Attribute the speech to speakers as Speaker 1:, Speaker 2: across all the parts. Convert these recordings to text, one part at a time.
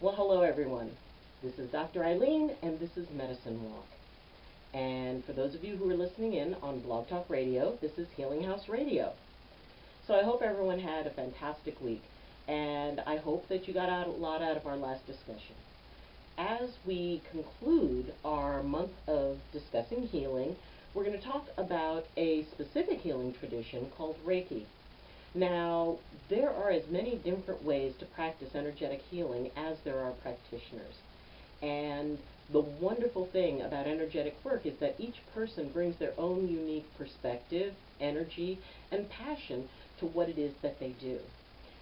Speaker 1: Well, hello everyone. This is Dr. Ayleen, and this is Medicine Walk. And for those of you who are listening in on Blog Talk Radio, this is Healing House Radio. So I hope everyone had a fantastic week, and I hope that you got a lot out of our last discussion. As we conclude our month of discussing healing, we're going to talk about a specific healing tradition called Reiki. Now, there are as many different ways to practice energetic healing as there are practitioners. And the wonderful thing about energetic work is that each person brings their own unique perspective, energy, and passion to what it is that they do.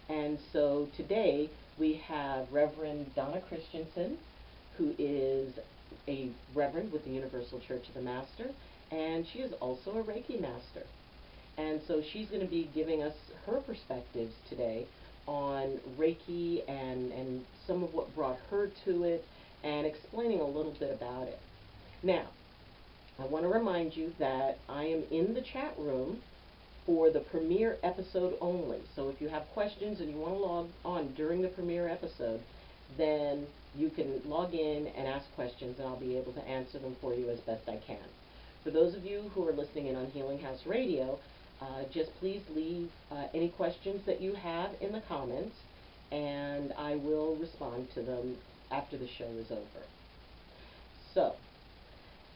Speaker 1: And so today we have Reverend Donna Christensen, who is a Reverend with the Universal Church of the Master, and she is also a Reiki Master. And so she's going to be giving us her perspectives today on Reiki and some of what brought her to it and explaining a little bit about it. Now, I want to remind you that I am in the chat room for the premiere episode only. So if you have questions and you want to log on during the premiere episode, then you can log in and ask questions and I'll be able to answer them for you as best I can. For those of you who are listening in on Healing House Radio, just please leave any questions that you have in the comments, and I will respond to them after the show is over. So,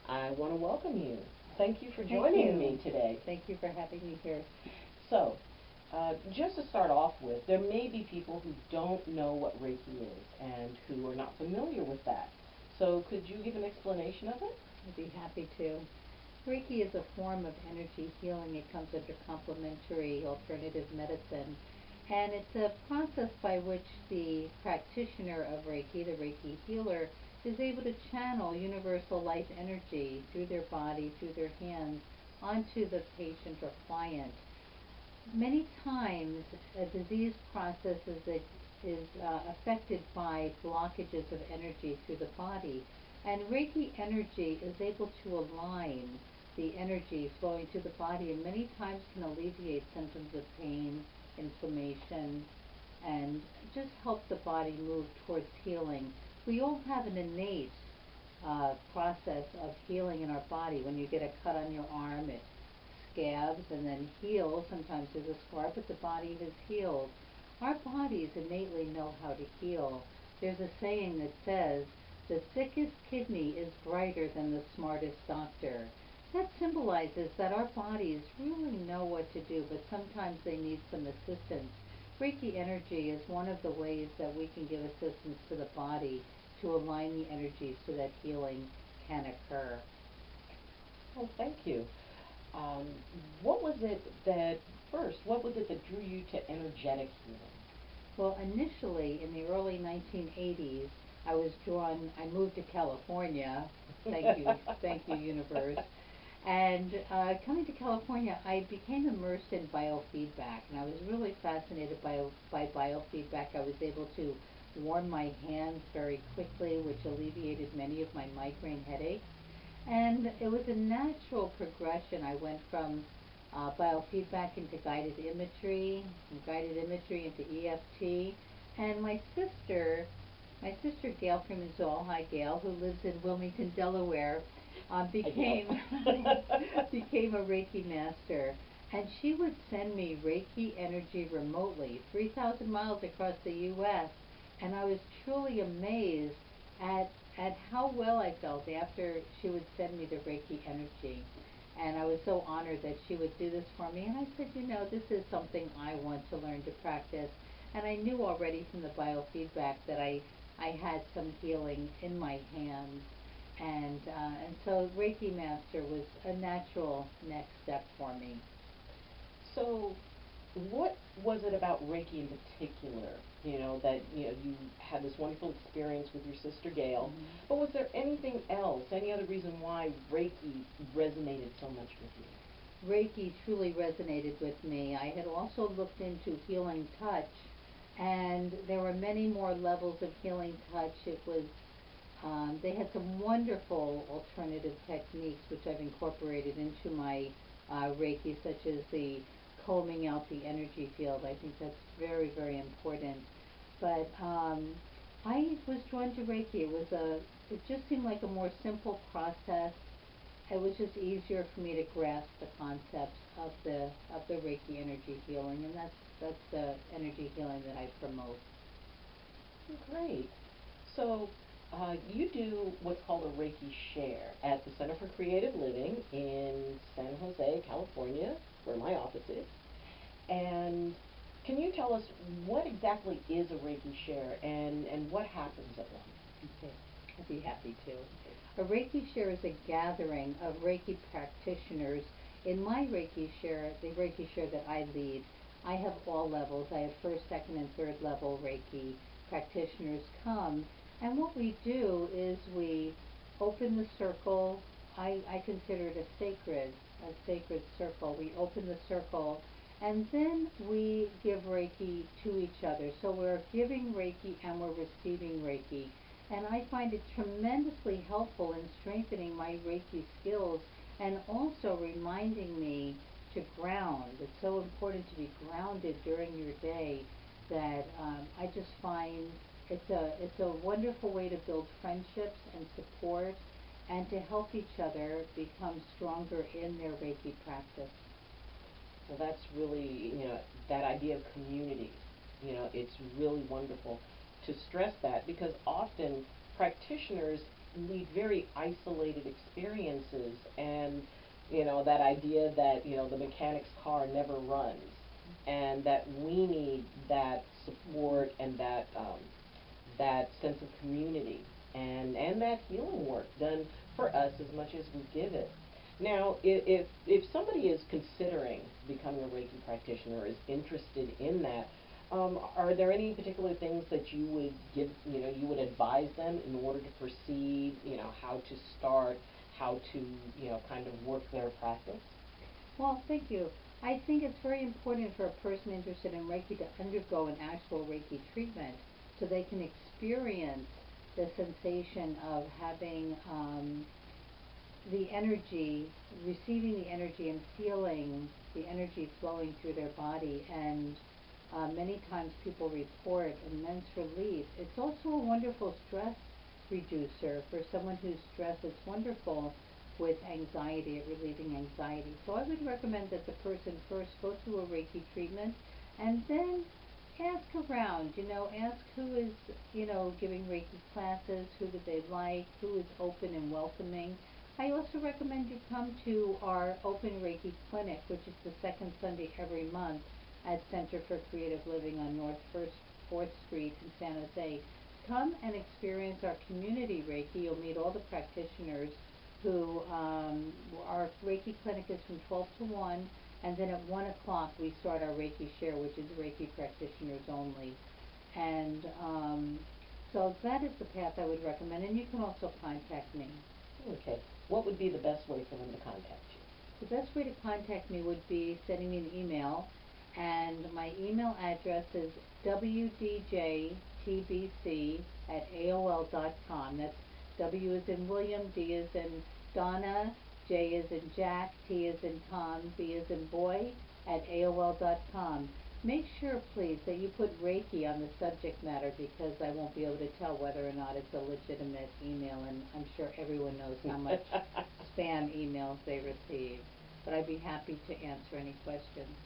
Speaker 1: I want to welcome you. Thank you for joining me today.
Speaker 2: Thank you for having me here.
Speaker 1: So, just to start off with, there may be people who don't know what Reiki is and who are not familiar with that. So, could you give an explanation of it?
Speaker 2: I'd be happy to. Reiki is a form of energy healing. It comes under complementary alternative medicine. And it's a process by which the practitioner of Reiki, the Reiki healer, is able to channel universal life energy through their body, through their hands, onto the patient or client. Many times, a disease process is affected by blockages of energy through the body. And Reiki energy is able to align the energy flowing to the body and many times can alleviate symptoms of pain, inflammation, and just help the body move towards healing. We all have an innate process of healing in our body. When you get a cut on your arm, it scabs and then heals. Sometimes there's a scar, but the body has healed. Our bodies innately know how to heal. There's a saying that says, "The sickest kidney is brighter than the smartest doctor." That symbolizes that our bodies really know what to do, but sometimes they need some assistance. Reiki energy is one of the ways that we can give assistance to the body to align the energies so that healing can occur.
Speaker 1: Well, thank you. What was it that drew you to energetic healing?
Speaker 2: Well, initially in the early 1980s, I moved to California. Thank you, universe. And coming to California, I became immersed in biofeedback, and I was really fascinated by biofeedback. I was able to warm my hands very quickly, which alleviated many of my migraine headaches. And it was a natural progression. I went from biofeedback into guided imagery, from guided imagery into EFT, and my sister Gail Freeman-Zoll, hi Gail, who lives in Wilmington, Delaware, became a Reiki master, and she would send me Reiki energy remotely, 3,000 miles across the U.S., and I was truly amazed at how well I felt after she would send me the Reiki energy. And I was so honored that she would do this for me, and I said, this is something I want to learn to practice. And I knew already from the biofeedback that I had some healing in my hands. And so Reiki Master was a natural next step for me.
Speaker 1: So what was it about Reiki in particular, that you had this wonderful experience with your sister Gail, but was there anything else, any other reason why Reiki resonated so much with you?
Speaker 2: Reiki truly resonated with me. I had also looked into healing touch, and there were many more levels of healing touch. It was they had some wonderful alternative techniques which I've incorporated into my Reiki, such as the combing out the energy field. I think that's very, very important. But I was drawn to Reiki. It just seemed like a more simple process. It was just easier for me to grasp the concepts of the Reiki energy healing, and that's the energy healing that I promote.
Speaker 1: Great. So you do what's called a Reiki Share at the Center for Creative Living in San Jose, California, where my office is. And can you tell us what exactly is a Reiki Share and what happens at one?
Speaker 2: Okay, I'd be happy to. A Reiki Share is a gathering of Reiki practitioners. In my Reiki Share, the Reiki Share that I lead, I have all levels. I have first, second, and third level Reiki practitioners come. And what we do is we open the circle. I consider it a sacred circle. We open the circle and then we give Reiki to each other. So we're giving Reiki and we're receiving Reiki. And I find it tremendously helpful in strengthening my Reiki skills and also reminding me to ground. It's so important to be grounded during your day that I just find it's a wonderful way to build friendships and support and to help each other become stronger in their Reiki practice.
Speaker 1: Well, that's really, that idea of community. It's really wonderful to stress that because often practitioners lead very isolated experiences and, that idea that, the mechanic's car never runs and that we need that support and that sense of community and that healing work done for us as much as we give it. Now, if somebody is considering becoming a Reiki practitioner or is interested in that, are there any particular things that you would give, you would advise them in order to proceed, how to start, how to, kind of work their practice?
Speaker 2: Well, thank you. I think it's very important for a person interested in Reiki to undergo an actual Reiki treatment so they can experience the sensation of having the energy, receiving the energy and feeling the energy flowing through their body. And many times people report immense relief. It's also a wonderful stress reducer for someone who's stressed. It's wonderful with anxiety, at relieving anxiety. So I would recommend that the person first go through a Reiki treatment and then ask around, ask who is, giving Reiki classes, who do they like, who is open and welcoming. I also recommend you come to our open Reiki clinic, which is the second Sunday every month at Center for Creative Living on North 4th Street in San Jose. Come and experience our community Reiki. You'll meet all the practitioners who, our Reiki clinic is from 12 to 1, and then at 1 o'clock we start our Reiki Share, which is Reiki practitioners only. And so that is the path I would recommend, and you can also contact me.
Speaker 1: Okay. What would be the best way for them to contact you?
Speaker 2: The best way to contact me would be sending me an email, and my email address is wdjtbc@aol.com. That's W as in William, D as in Donna, J as in Jack, T as in Tom, B as in boy, at AOL.com. Make sure, please, that you put Reiki on the subject matter because I won't be able to tell whether or not it's a legitimate email, and I'm sure everyone knows how much spam emails they receive. But I'd be happy to answer any questions.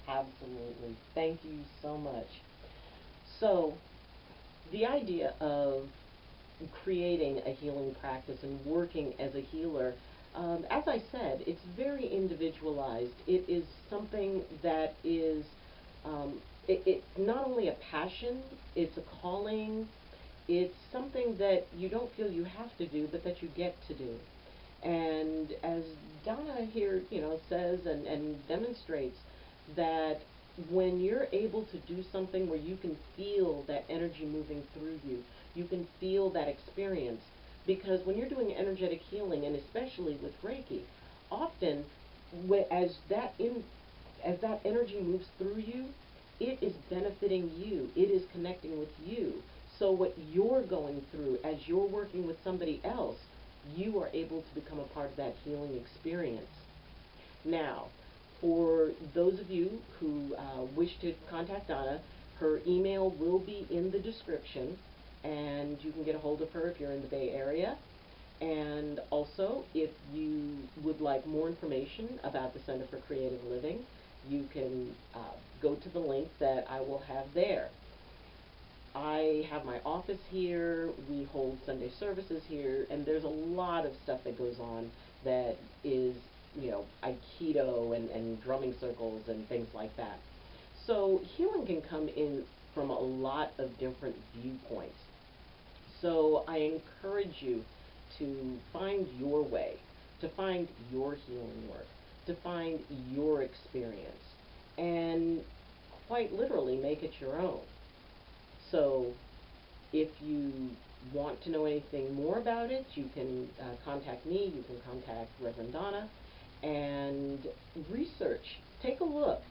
Speaker 1: Absolutely. Thank you so much. So, the idea of creating a healing practice and working as a healer, as I said, it's very individualized. It is something that is, it's not only a passion, it's a calling, it's something that you don't feel you have to do, but that you get to do. And as Donna here, says and demonstrates, that when you're able to do something where you can feel that energy moving through you, you can feel that experience. Because when you're doing energetic healing, and especially with Reiki, often as that energy moves through you, it is benefiting you. It is connecting with you. So what you're going through as you're working with somebody else, you are able to become a part of that healing experience. Now, for those of you who wish to contact Donna, her email will be in the description. and you can get a hold of her if you're in the Bay Area. And also, if you would like more information about the Center for Creative Living, you can go to the link that I will have there. I have my office here, we hold Sunday services here, and there's a lot of stuff that goes on that is, Aikido and drumming circles and things like that. So healing can come in from a lot of different viewpoints. So I encourage you to find your way, to find your healing work, to find your experience, and quite literally make it your own. So if you want to know anything more about it, you can contact me, you can contact Reverend Donna, and research. Take a look,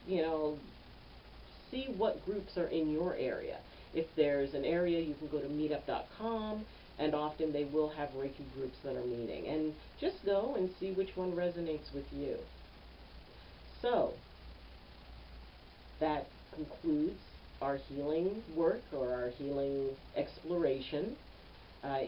Speaker 1: see what groups are in your area. If there's an area, you can go to meetup.com, and often they will have Reiki groups that are meeting. And just go and see which one resonates with you. So, that concludes our healing work or our healing exploration.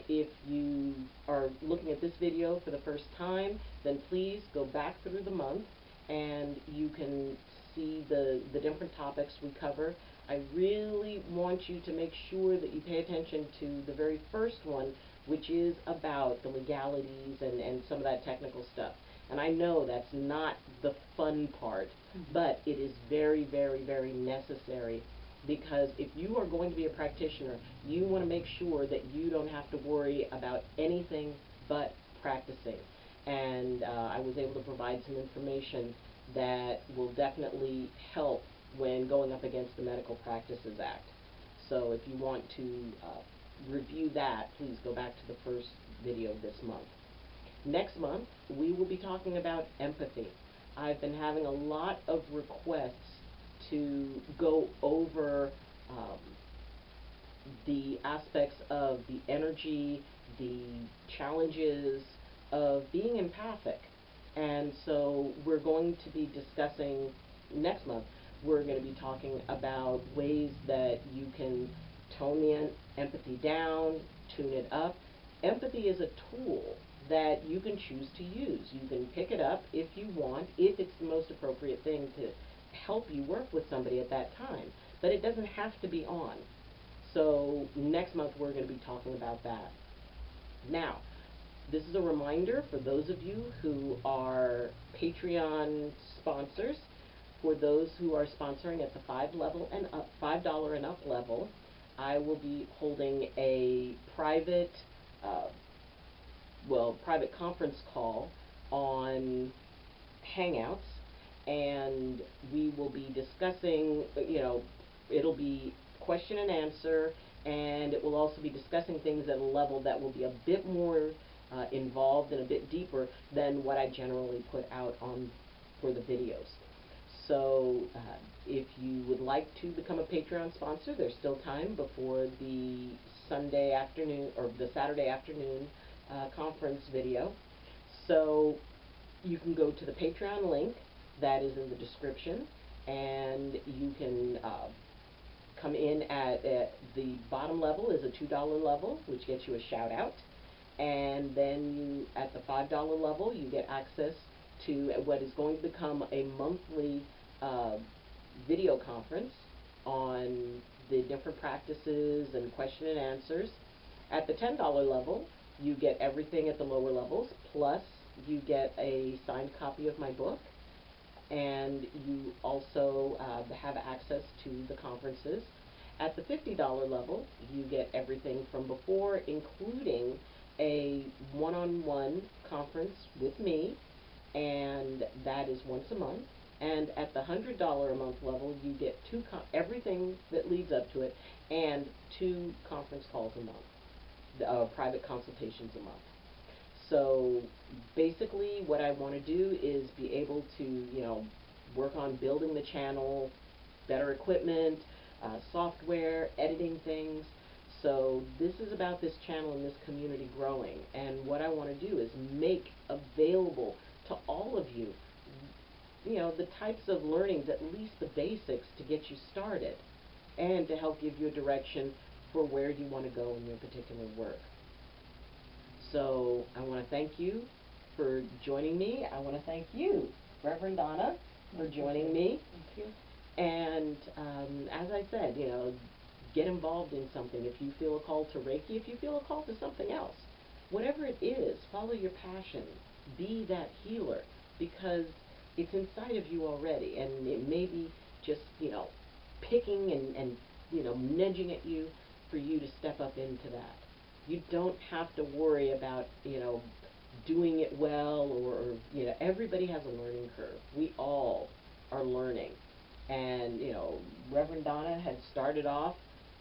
Speaker 1: If you are looking at this video for the first time, then please go back through the month and you can see the different topics we cover. I really want you to make sure that you pay attention to the very first one, which is about the legalities and some of that technical stuff. And I know that's not the fun part, but it is very, very, very necessary, because if you are going to be a practitioner, you want to make sure that you don't have to worry about anything but practicing. And I was able to provide some information that will definitely help when going up against the Medical Practices Act. So if you want to review that, please go back to the first video this month. Next month, we will be talking about empathy. I've been having a lot of requests to go over the aspects of the energy, the challenges of being empathic. And so we're going to be discussing next month, we're going to be talking about ways that you can tone the empathy down, tune it up. Empathy is a tool that you can choose to use. You can pick it up if you want, if it's the most appropriate thing to help you work with somebody at that time. But it doesn't have to be on. So next month we're going to be talking about that. Now, this is a reminder for those of you who are Patreon sponsors. For those who are sponsoring at the $5 and up level, I will be holding a private private conference call on Hangouts, and we will be discussing, it'll be question and answer, and it will also be discussing things at a level that will be a bit more involved and a bit deeper than what I generally put out for the videos. So if you would like to become a Patreon sponsor, there's still time before the Sunday afternoon or the Saturday afternoon conference video. So you can go to the Patreon link that is in the description, and you can come in at the bottom level is a $2 level, which gets you a shout out, and then at the $5 level you get access to what is going to become a monthly video conference on the different practices and question and answers. At the $10 level, you get everything at the lower levels, plus you get a signed copy of my book, and you also have access to the conferences. At the $50 level, you get everything from before, including a one-on-one conference with me, and that is once a month. And at the $100 a month level, you get everything that leads up to it, and 2 conference calls a month, private consultations a month. So basically what I want to do is be able to, work on building the channel, better equipment, software, editing things. So this is about this channel and this community growing. And what I want to do is make available to all of you, the types of learnings, at least the basics, to get you started and to help give you a direction for where you want to go in your particular work. So I want to thank you for joining me. I want to thank you, Reverend Donna, for joining me.
Speaker 2: Thank you.
Speaker 1: And as I said, get involved in something. If you feel a call to Reiki, if you feel a call to something else, whatever it is, follow your passion. Be that healer, because it's inside of you already, and it may be just, picking and nudging at you for you to step up into that. You don't have to worry about, doing it well, or everybody has a learning curve. We all are learning. And, Reverend Donna had started off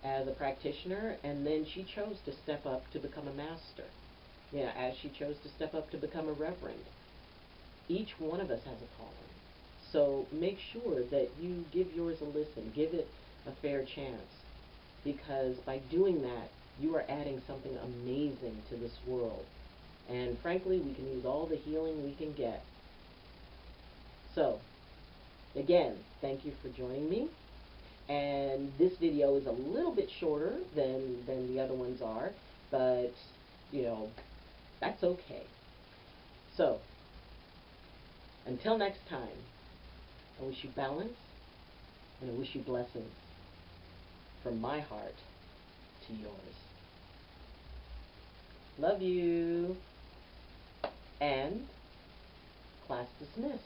Speaker 1: as a practitioner, and then she chose to step up to become a master, as she chose to step up to become a reverend. Each one of us has a calling. So make sure that you give yours a listen, give it a fair chance, because by doing that, you are adding something amazing to this world. And frankly, we can use all the healing we can get. So, again, thank you for joining me. And this video is a little bit shorter than the other ones are, but, that's okay. So, until next time, I wish you balance, and I wish you blessings from my heart to yours. Love you. And class dismissed.